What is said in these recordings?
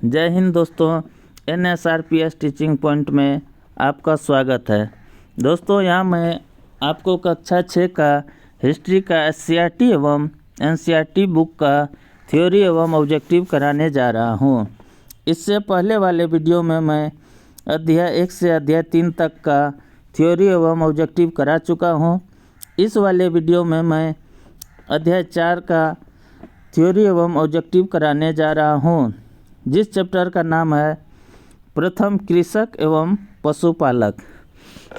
जय हिंद दोस्तों, NSRPS teaching point में आपका स्वागत है। दोस्तों यहाँ मैं आपको कक्षा 6 का हिस्ट्री का SCERT एवं NCERT बुक का थ्योरी एवं ऑब्जेक्टिव कराने जा रहा हूँ। इससे पहले वाले वीडियो में मैं अध्याय 1 से अध्याय 3 तक का थ्योरी एवं ऑब्जेक्टिव करा चुका हूँ। इस वाले वीडियो में मैं अध्याय 4 का थ्योरी एवं ऑब्जेक्टिव कराने जा रहा हूँ, जिस चैप्टर का नाम है प्रथम कृषक एवं पशुपालक।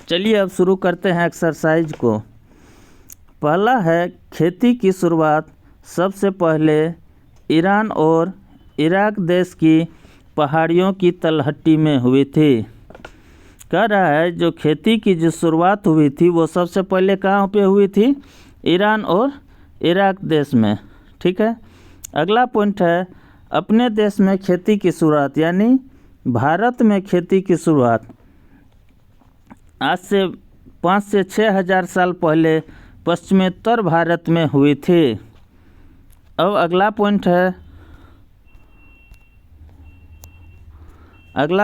चलिए अब शुरू करते हैं एक्सरसाइज को। पहला है, खेती की शुरुआत सबसे पहले ईरान और इराक देश की पहाड़ियों की तलहटी में हुई थी। कह रहा है जो खेती की जो शुरुआत हुई थी वो सबसे पहले कहाँ पे हुई थी? ईरान और इराक देश में। ठीक है। अगला पॉइंट है, अपने देश में खेती की शुरुआत यानी भारत में खेती की शुरुआत आज से 5 से 6 हज़ार साल पहले पश्चिमोत्तर भारत में हुई थी। अब अगला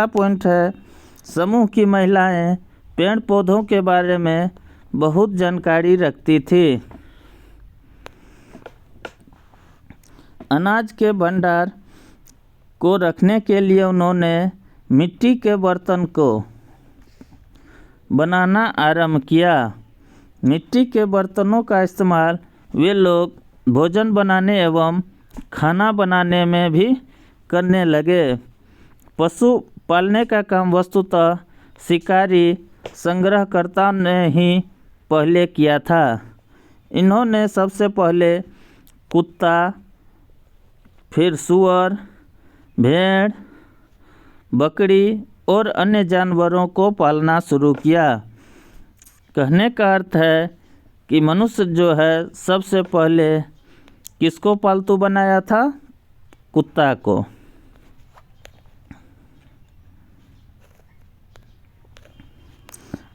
पॉइंट है समूह की महिलाएं पेड़ पौधों के बारे में बहुत जानकारी रखती थी। अनाज के भंडार को रखने के लिए उन्होंने मिट्टी के बर्तन को बनाना आरंभ किया। मिट्टी के बर्तनों का इस्तेमाल वे लोग भोजन बनाने एवं खाना बनाने में भी करने लगे। पशु पालने का काम वस्तुतः शिकारी संग्रहकर्ताओं ने ही पहले किया था। इन्होंने सबसे पहले कुत्ता, फिर सुअर, भेड़, बकरी और अन्य जानवरों को पालना शुरू किया। कहने का अर्थ है कि मनुष्य जो है सबसे पहले किसको पालतू बनाया था? कुत्ता को।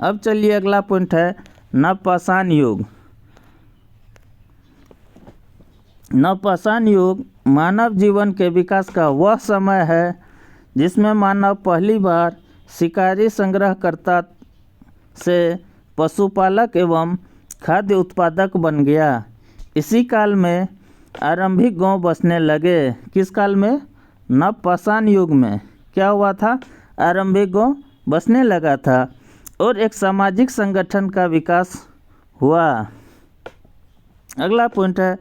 अब चलिए अगला पॉइंट है नवपाषाण युग। नवपाषाण युग मानव जीवन के विकास का वह समय है जिसमें मानव पहली बार शिकारी संग्रहकर्ता से पशुपालक एवं खाद्य उत्पादक बन गया। इसी काल में आरंभिक गांव बसने लगे। किस काल में? नवपाषाण युग में क्या हुआ था? आरंभिक गांव बसने लगा था और एक सामाजिक संगठन का विकास हुआ। अगला पॉइंट है,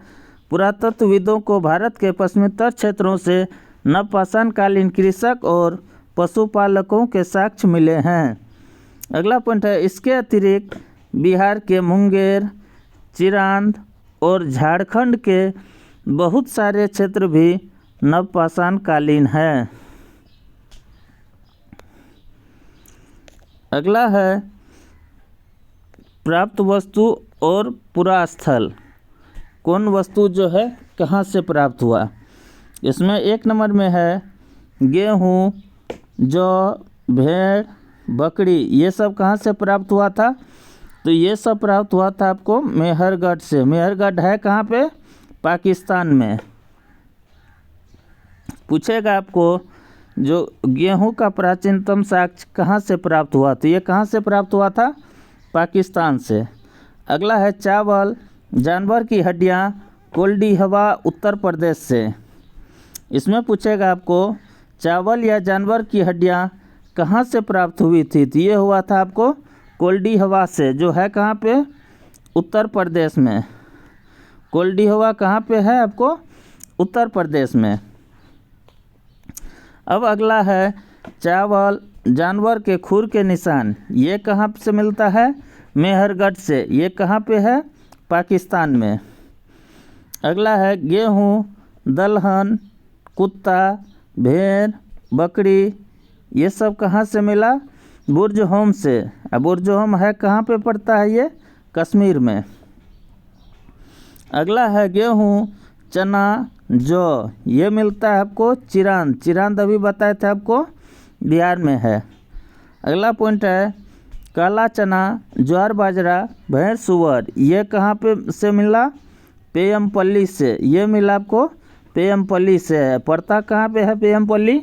पुरातत्वविदों को भारत के पश्चिमोत्तर क्षेत्रों से नवपाषाण कालीन कृषक और पशुपालकों के साक्ष्य मिले हैं। अगला पॉइंट है, इसके अतिरिक्त बिहार के मुंगेर, चिरांद और झारखंड के बहुत सारे क्षेत्र भी नवपाषाण कालीन हैं। अगला है प्राप्त वस्तु और पुरास्थल। कौन वस्तु जो है कहाँ से प्राप्त हुआ? इसमें 1 नंबर में है गेहूँ, जौ, भेड़, बकरी। ये सब कहाँ से प्राप्त हुआ था? तो ये सब प्राप्त हुआ था आपको मेहरगढ़ से। मेहरगढ़ है कहाँ पे? पाकिस्तान में। पूछेगा आपको जो गेहूँ का प्राचीनतम साक्ष्य कहाँ से प्राप्त हुआ? तो ये कहाँ से प्राप्त हुआ था? पाकिस्तान से। अगला है चावल, जानवर की हड्डियाँ, कोल्डिहवा, उत्तर प्रदेश से। इसमें पूछेगा आपको चावल या जानवर की हड्डियाँ कहाँ से प्राप्त हुई थी? तो ये हुआ था आपको कोल्डिहवा से, जो है कहाँ पे? उत्तर प्रदेश में। कोल्डिहवा कहाँ पे है आपको? उत्तर प्रदेश में। अब अगला है चावल, जानवर के खुर के निशान। ये कहाँ से मिलता है? मेहरगढ़ से। ये कहाँ पे है? पाकिस्तान में। अगला है गेहूँ, दलहन, कुत्ता, भेड़, बकरी। ये सब कहाँ से मिला? बुर्जहोम से। अब बुर्जहोम है कहाँ पे पड़ता है? ये कश्मीर में। अगला है गेहूँ, चना, जौ। ये मिलता है आपको चिरांद। चिरांद अभी बताए थे आपको बिहार में है। अगला पॉइंट है काला चना, ज्वार, बाजरा, भेड़, सुअर। ये कहाँ पे से मिला? पेयमपल्ली से। ये मिला आपको पेयमपल्ली से है। पड़ता कहाँ पे है पेयमपल्ली?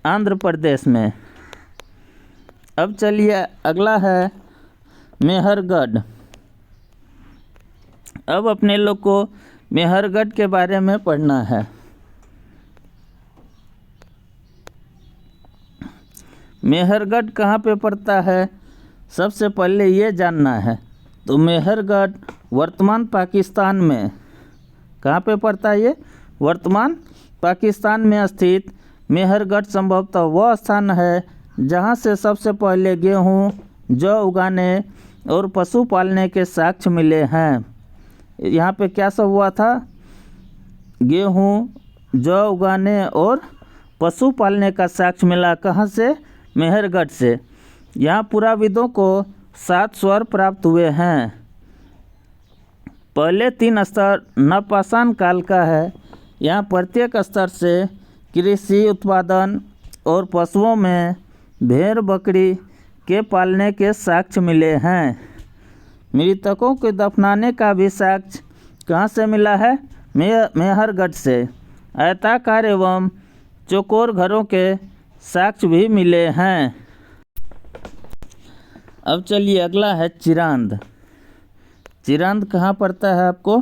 आंध्र प्रदेश में। अब चलिए अगला है मेहरगढ़। अब अपने लोग को मेहरगढ़ के बारे में पढ़ना है। मेहरगढ़ कहाँ पे पड़ता है, सबसे पहले ये जानना है। तो मेहरगढ़ वर्तमान पाकिस्तान में कहाँ पे पड़ता है? ये वर्तमान पाकिस्तान में स्थित मेहरगढ़ संभवतः वह स्थान है जहाँ से सबसे पहले गेहूँ, जौ उगाने और पशु पालने के साक्ष्य मिले हैं। यहाँ पे क्या सब हुआ था? गेहूँ, जौ उगाने और पशु पालने का साक्ष्य मिला। कहाँ से? मेहरगढ़ से। यहाँ पुराविदों को 7 स्वर प्राप्त हुए हैं। पहले 3 स्तर नवपाषाण काल का है। यहाँ प्रत्येक स्तर से कृषि उत्पादन और पशुओं में भेड़ बकरी के पालने के साक्ष्य मिले हैं। मृतकों के दफनाने का भी साक्ष्य कहाँ से मिला है? मेहरगढ़ से। आयताकार एवं चौकोर घरों के साक्ष्य भी मिले हैं। अब चलिए अगला है चिरांद। चिरांद कहाँ पड़ता है आपको?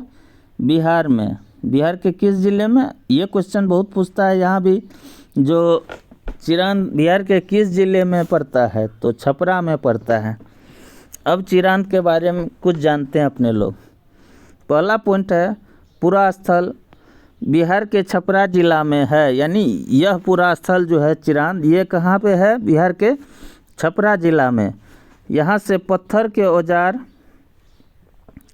बिहार में। बिहार के किस ज़िले में? ये क्वेश्चन बहुत पूछता है यहाँ भी। जो चिरांद बिहार के किस ज़िले में पड़ता है? तो छपरा में पड़ता है। अब चिरांद के बारे में कुछ जानते हैं अपने लोग। पहला पॉइंट है पुरा स्थल बिहार के छपरा जिला में है। यानी यह पुरा स्थल जो है चिरांद, ये कहाँ पे है? बिहार के छपरा जिला में। यहाँ से पत्थर के औजार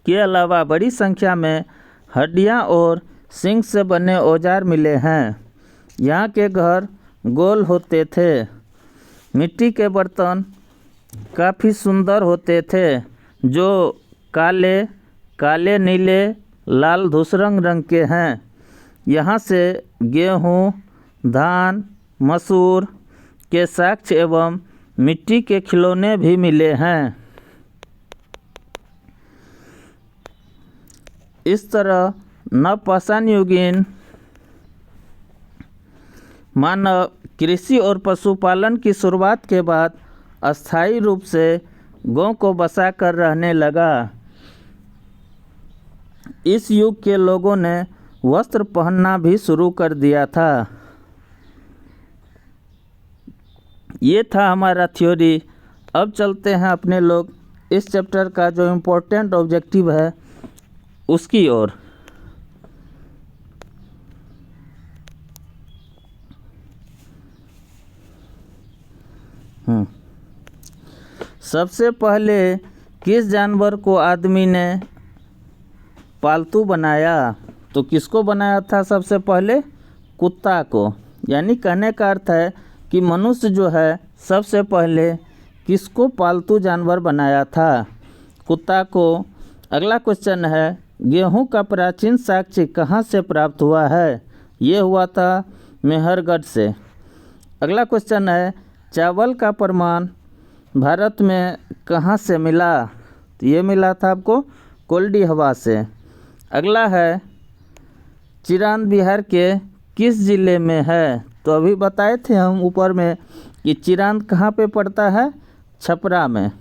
के अलावा बड़ी संख्या में हड्डियाँ और सिंग से बने औजार मिले हैं। यहाँ के घर गोल होते थे। मिट्टी के बर्तन काफ़ी सुंदर होते थे, जो काले, नीले, लाल धूसरंग रंग के हैं। यहाँ से गेहूँ, धान, मसूर के साक्ष्य एवं मिट्टी के खिलौने भी मिले हैं। इस तरह नवपाषाण युगीन मानव कृषि और पशुपालन की शुरुआत के बाद अस्थायी रूप से गांव को बसा कर रहने लगा। इस युग के लोगों ने वस्त्र पहनना भी शुरू कर दिया था। ये था हमारा थ्योरी। अब चलते हैं अपने लोग इस चैप्टर का जो इम्पोर्टेंट ऑब्जेक्टिव है उसकी ओर। सबसे पहले किस जानवर को आदमी ने पालतू बनाया? तो किसको बनाया था सबसे पहले? कुत्ता को। यानी कहने का अर्थ है कि मनुष्य जो है सबसे पहले किसको पालतू जानवर बनाया था? कुत्ता को। अगला क्वेश्चन है गेहूं का प्राचीन साक्ष्य कहाँ से प्राप्त हुआ है? ये हुआ था मेहरगढ़ से। अगला क्वेश्चन है चावल का प्रमाण भारत में कहाँ से मिला? तो ये मिला था आपको कोल्डी हवा से। अगला है चिरांद बिहार के किस ज़िले में है? तो अभी बताए थे हम ऊपर में कि चिरांद कहाँ पे पड़ता है? छपरा में।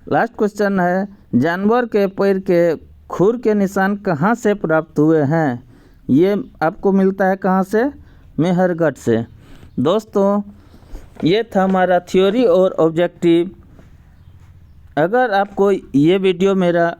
लास्ट क्वेश्चन है जानवर के पैर के खुर के निशान कहाँ से प्राप्त हुए हैं? ये आपको मिलता है कहाँ से? मेहरगढ़ से। दोस्तों ये था हमारा थ्योरी और ऑब्जेक्टिव। अगर आपको ये वीडियो मेरा